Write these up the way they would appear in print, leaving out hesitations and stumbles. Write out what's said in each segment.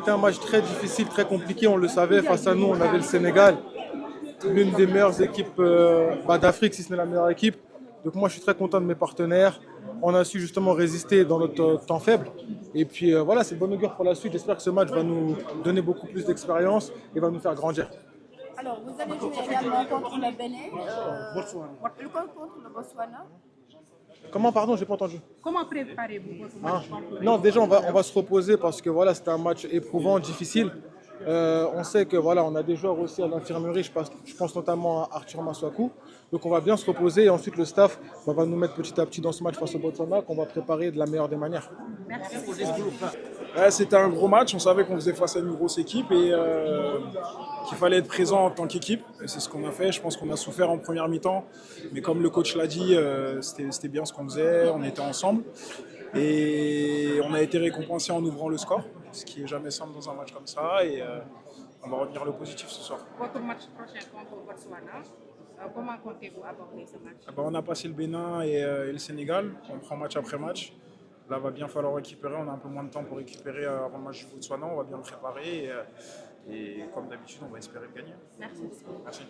c'était un match très difficile, très compliqué, on le savait. Face à nous, on avait le Sénégal, l'une des meilleures équipes d'Afrique, si ce n'est la meilleure équipe. Donc moi, je suis très content de mes partenaires. On a su justement résister dans notre temps faible. Et puis voilà, c'est de bonne augure pour la suite. J'espère que ce match va nous donner beaucoup plus d'expérience et va nous faire grandir. Alors, vous allez jouer également contre le Bénin, contre le Botswana. Comment, pardon, j'ai pas entendu. Comment préparez-vous votre match contre le Non, déjà, on va se reposer parce que voilà, c'était un match éprouvant, difficile. On sait que voilà, on a des joueurs aussi à l'infirmerie, je pense notamment à Arthur Massakou. Donc on va bien se reposer et ensuite le staff va nous mettre petit à petit dans ce match face au Botswana qu'on va préparer de la meilleure des manières. Merci. Ouais, c'était un gros match, on savait qu'on faisait face à une grosse équipe et qu'il fallait être présent en tant qu'équipe. Et c'est ce qu'on a fait, je pense qu'on a souffert en première mi-temps, mais comme le coach l'a dit, c'était bien ce qu'on faisait, on était ensemble. Et on a été récompensé en ouvrant le score, ce qui est jamais simple dans un match comme ça. Et on va retenir le positif ce soir. Votre match prochain contre le Botswana, comment comptez-vous aborder ce match? On a passé le Bénin et le Sénégal, on prend match après match. Là, va bien falloir récupérer, on a un peu moins de temps pour récupérer avant le match du Botswana, on va bien le préparer. Et comme d'habitude, on va espérer le gagner. Merci. Merci.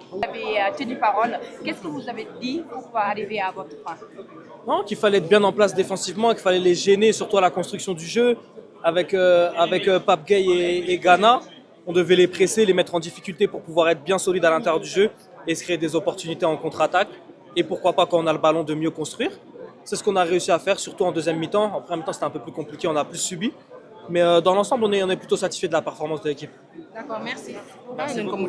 Vous avez tenu parole. Qu'est-ce que vous avez dit pour arriver à votre fin? Non, qu'il fallait être bien en place défensivement, qu'il fallait les gêner, surtout à la construction du jeu. Avec Pape Gueye et Ghana, on devait les presser, les mettre en difficulté pour pouvoir être bien solide à l'intérieur du jeu et se créer des opportunités en contre-attaque. Et pourquoi pas, quand on a le ballon, de mieux construire. C'est ce qu'on a réussi à faire, surtout en deuxième mi-temps. En première mi-temps, c'était un peu plus compliqué, on a plus subi. Mais dans l'ensemble, on est plutôt satisfait de la performance de l'équipe. D'accord, merci. Merci beaucoup.